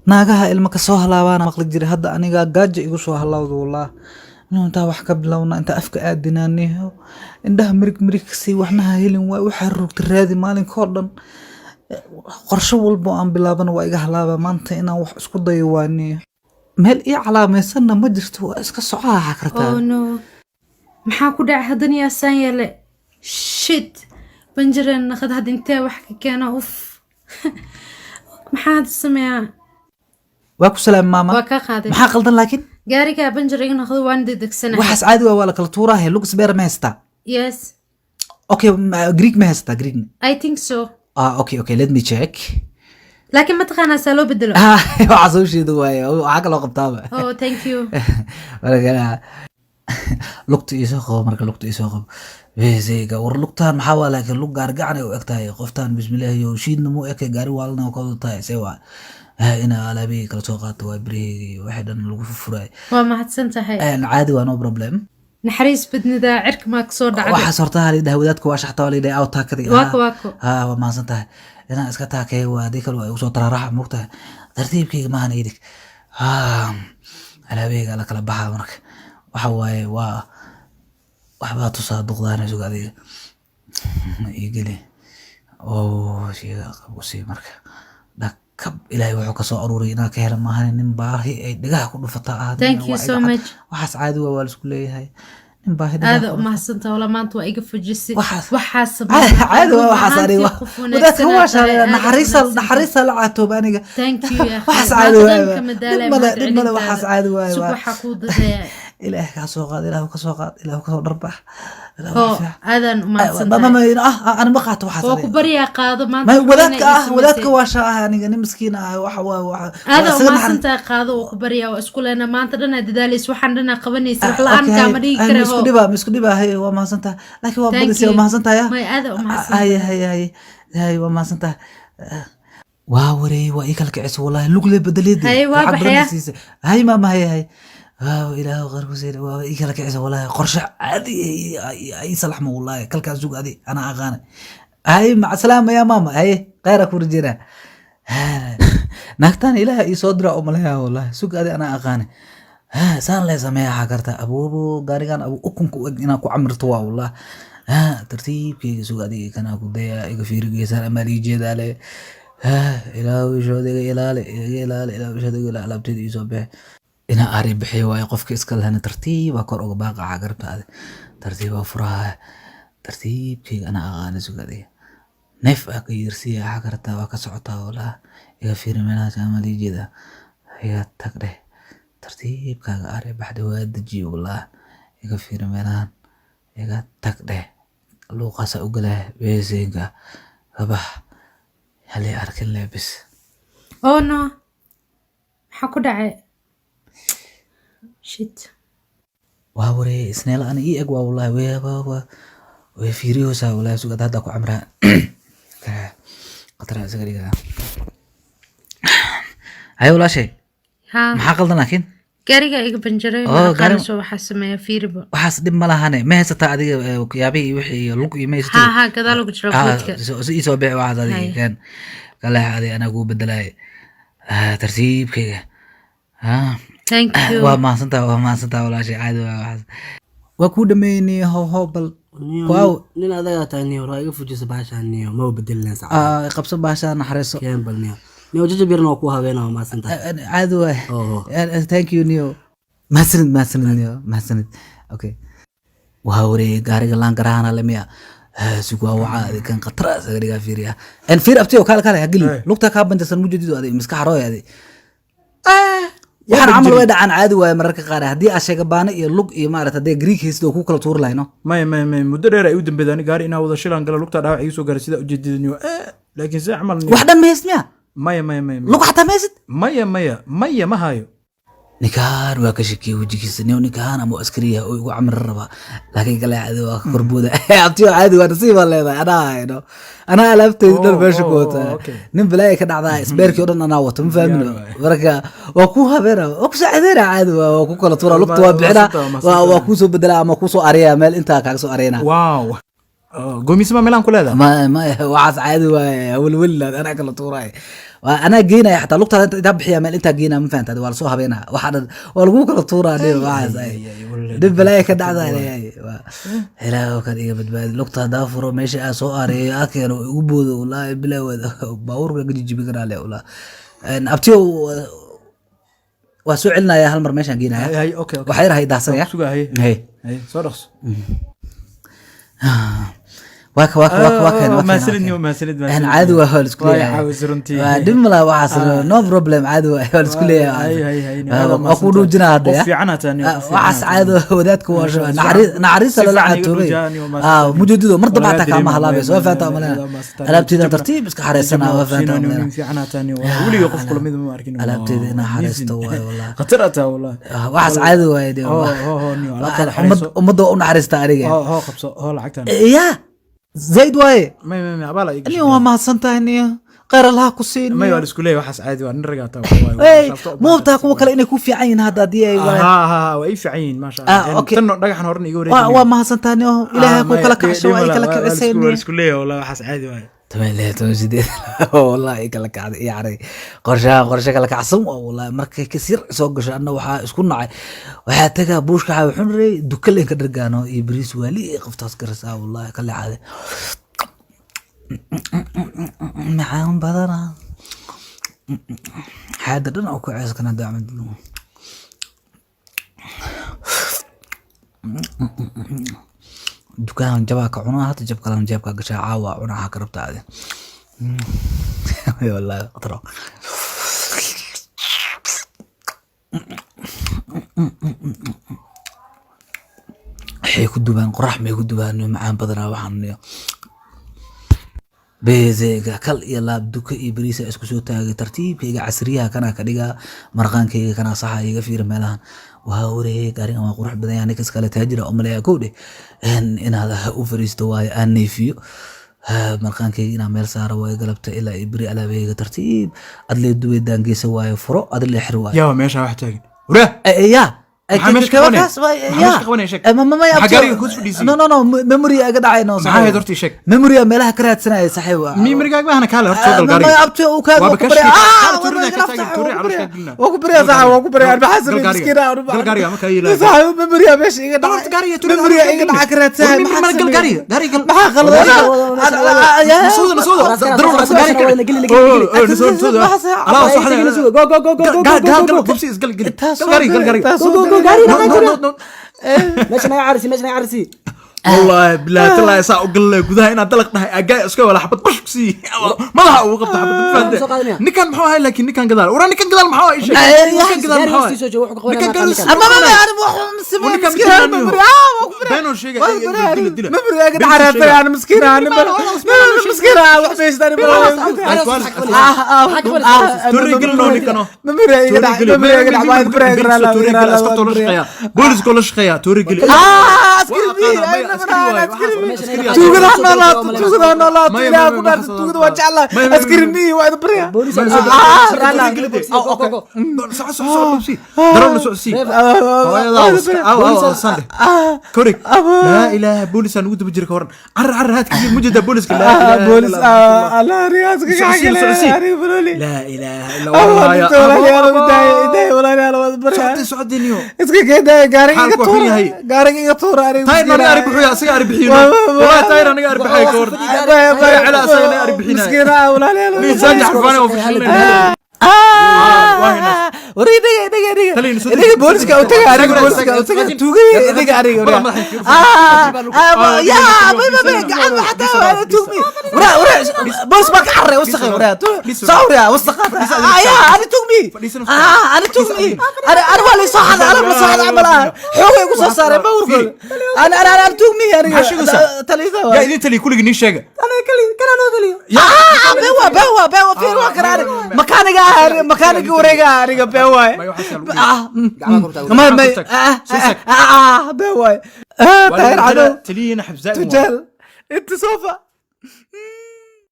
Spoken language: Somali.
naagaha ilma ka soo halaabaan maqli jiray hadda aniga gaajo igu soo halaawdo wallah inta wax ka bilowna inta afka aadinaaniyo indhaha mirig si waxnaha helin way waxa rugta raadi maalinka oo dhan qorshe walba aan bilaabana waa iga halaaba maanta inaan wax isku dayo waaniyo meel ii calaamaysanna ma jirto waa iska socaaxa kartaa oh no maxaa ku dhacay hadan yaa saan yeelay shit banjareen naqad had intee wax ka keena uf maxaad sameeyaa waa ku salaam maama waa ka qaaday maxaa qaldan laakiin gaariga banjareen naqad waan dedegsanahay waxaas caadi waa la kala tuurahay lugs beer ma haysta yes okay Greek ma haysta Greek I think so okay let me check laakiin ma taqaanaa saa loo bedelo waxa soo sheedo waaye waxa kala qabtaaba oh thank you walaga lugta isoo qabo marka lugta isoo qabo weesayga war lugtaan maxaa waa laakiin lug gaar gacan ay u egtahay qoftaan bismillaah iyo shiidna mu ekay gaari waalna ka tahay say waa ina alaabi kala soo qaato waa bariigi waxa dhan lagu furay waa mahadsan tahay caadi waa no problem naxariis badnida cirka ma ka soo dhacday waxa sortaha liidaha wadaadka waa shaxta waa liidaha aw taakadi waako waa mahadsan tahay ina iska taakay waa dikal waa ugu soo tararaxa mugtahay tartiibkayga maahan idig alaabiga la kala baxa marka waxa waaye waa waxba tusaa duqdaana suuq adiga igeli oo shiga qabusi marka dhakab ilaahay wuxuu ka soo aruuray inaa ka hela maahan nin baahi ay dhigaha ku dhufata thank you so much waxaas caadi waa la isku leeyahay nin baahi aad u mahadsantahay wala maanta waa iga fujisay waxaas caadi waa waxaas ariga wadaadka waa shalay naxariisa la caatoob aniga thank you ya waxaas caadi waa dibmada waxaas caadi waa waxa ku dadaya ilaahay ka soo qaad ilaahay ka soo qaad ilaahay ka soo darbax aadan u mahadsantahay ana ma qaato waxaas oo ku bariya qaado maanta wadaadka waa shaaha aniga nin miskiin ah waxa waa aadan u mahadsantahay qaado oo ku bariya waa isku leena maanta dhan dadaalis waxaan dhan qabanaysa wax la'aan ka ma dhigi karo isku dhiba hay waa mahadsantahay laakiin waa badisay waa mahadsantahay may aadan u mahadsantahay hay waa mahadsantahay waa wareey waa ikal kicis wallahi lugle badaleed hay waa baxaya hay maama hay إله غير وزير وإيكلا كعسة والله قرشة عادي أي صلح ما والله كل كان زوج عادي أنا أغاني هاي مع السلامة يا ماما هاي غيرك ورجينا نكتان إله يصدر أملها والله زوج عادي أنا أغاني سان لازم يا حكرتها أبو غاريان أبو أكون إنا كو عمر طوا والله ترتيب كي زوج عادي كان أكو ديا يكفير جيسان أمالي جدالي إله وشو دي إله وشو دي إله لابتدي يصبح ina ari bixiyo way qofka iska lahana tartiib kor uga baaqa garbaada tartiib furaha tartiibkii ana aqaan sugadii neef ka yirsiya xagarta waa ka socotaa wala iga fiirmeena jaamali jida ayaa tagde tartiibkaaga ari baxda waa daji wala iga fiirmeena iga tagde luqasa u galay weesenga abax hali arkin leebis oh no maxaa ku dhacay shit واوري سنيل أنا إيه أقوى والله وفيريو سا والله سوق هذا كو عمره قطرة سكرية هاي ولا شيء ما حقل لكن كاريجا إيج بنجري ما سو حسمة فيربو وحس دم ملهانة ما هسه عادي يابي وحي لقي ما يستوي ها كذا لو تشرب يسوي بيع واحد هذه كان قال له هذه أنا أقول بدلاي ترتيب كذا thank you ما سنتا ولا شيء عادي وكود ميني هو بل واو نين هذا تاني وراي فوجس باشانيو ما بدلنا ساعه قبص باشان نحرسو كان بلنيو نيو ججبيرنا كو هاغينا ما سنتا عادي ثانك يو نيو ما سند نيو ما سند اوكي وهوري غاري لان غرانا لميا سوغا وعا كان قطره سغريغا فيريا ان فير ابتيو كالا هاغلي لوقتا كا بنتسن مجديدو ادي مسكا حروي waxaan amal way dhacaan caadi way mararka qaar hadii ashaga baana iyo lug iyo maarata de Greek histo ku kala tuur layno may muddo dheer ay u dambeeyaan gaari inaa wada shilan gala lugta dhaawac ay soo gaar sida ujeedadaniyo laakiin si amal wax dhameys miya may lug xataa meesid may ma hayo ninkaan waa ka shakiyay wajigiisa ninkaan ama askariya oo igu camr raba laakiin kale caadi waa korbooda abtiyo caadi waa nasiib leedahay ana alaabteed dal meesha ku wata nin balay ka dhacdaa isbeerkii oo dhan ana wato ma fahmino marka waa ku habeera oo ku saacideena caadi waa ku kala tuura lugta waa bixina waa ku soo bedela ama ku soo ariya meel inta kaaga soo areena wow gomisma meelan ku leedahay ma waxaas caadi waa walwal ana kala tuuray انا جينا حتى لقطه انت بخيا مال انت جينا ما فهمت waa la soo habeena waxa lagu kala tuuraa waxaas dib balay ka dhacday helaa ka dhiga badbaad lugta daafuro meesha aan soo aareeyo akeeno ugu boodo wallahi bilawada baawurka gajijibi karaa le wallahi abtiyo waa soo celinaya hal mar meeshaan geenaya hay okay waxa yar hay daahsanaya hay soo dhaqso ما سلني وما سلد أنا عادي وهول سكولي دملا وعصر no problem عادي وهول سكولي أقولوا جنا هذا في عنها تاني وعص عادي وذاتك واش نعريس لا عتوري موجودة مرة بعتها كم هلابس وفات أمنا أنا بتيجي ترتيب بس كحرسنا وفات أمنا في عنها تاني ولي يقف كل ميد ما أركين أنا بتيجي أنا حرست والله خطرتها والله وعص عادي وايد ومضوا نعرست أريجا خبصة لعكتها يا زيد واي ما أبالي اليوم ما صنتني غير الله كسين ما يوالس كله وحس عادي ونرجع تو مو بتاعك كلا إنه يكون في عين هذا دي وأي في عين ما شاء الله أوكي تنو رجع نورن يقول وما صنتني إلهي كلا كعشوا أي كلا كعسين يوالس كله والله وحس عادي واي تمام لا تمشي والله كلا كعد يعني قرشة كلا كعصم والله مركز كثير سوقش أنه وح يكون معي وحتى بوش كعب حنري دكلين كدرجانو إبريس ولي قفتاس كرسا والله كلا عادي معاهم بدنا حاضرنا أو كويس كنا داعم دلو دكان جباك عنا هات جب كلام جبك قشة عاوة عنا هكربت هذه والله أطرق حي كدوبان قرح ما يكدوبان معان بدنا وحنيا بيزيغا كل يلاب دوك إبريس اسكو سو تاغي ترتيب كيغا عسريها كنا كديغا مرقان كيغا كنا صحا يغا فير ميلان وهاوري قارين ما قرح بدن يعني كس كلا تاجر امليا كودي ان هذا او فريستو واي ان نيفيو مرقان كيغا ميل سارا واي قلبت الى ابري على بيغا ترتيب ادلي دوي دانغيسا واي فرو ادلي خروا يا ماشي واحد تاغي ورا يا محمش كوني محمش كوني شك ما حقاري كوس فديسي نو ميموري اقد عينو صح هي درتي شك ميموري ميلها كرات سنه صحيح ميموري ما انا كاله هرت سوق ما القاري ابتي وكاد توري على شك قلنا وكبري صح وكبري انا بحسب مسكينه القاري ما كايله صح ميموري باش اقد القاري توري ميموري اقد كرات سنه ما القاري قاري ما خلص نسود ضروري قاري نسود على صح قال بوبسي قال ماشي ما يعرسي والله بالله تلا يسا وقل gudaha inaad dalaq tahay agaa iska wala xabad bash ku sii madaxa uu qabta xabad fahde nikan maxaa hay laakiin nikan gadaal wara nikan gadaal maxaa ay sheegay nikan gadaal maxaa nikan gadaal ama ma yaani wax miskiin beenoo sheegay dil ma bari aga dhaarata yani miskiin aan miskiin aan wax beestaan turi galno nikano ma bari aga dhaarata boolis kolo shaqeeya turi gal توجد نولات إلى كنا توجد وجعله أسكرني وإذا بريا كوريك لا إله بوليس أنا ود بجري كورن عر هات كذي موجودة بوليس كلا بوليس على رياسك لا إله إلا الله يا الله ولا أنا سعودي نيو اسكي كده قاري يطور يا سيارة أربحين والله تاير أنا أربحين كورد على أساس أربحين مسكينة ولا لا ميزان حرفانة وفشلين دقيقة بوليس كاوتك أريج بوليس كاوتك توجي دقيقة أريج يا بابا قاعد حتى توجي ورا بوليس ما كحرة وسخة ورا صورة وسخة يا أنا توجي أنا توجي أنا والله صح أنا ما صح عملها حوي يقص صار بورقل أنا توجي أنا تليفة يا إذا تلي كل جنيه شجع أنا كنا نودلي بوا في الوقت مكانك ورجع رجع بواي بواي تاير عدو تلي نحب زائد تجل انت سوف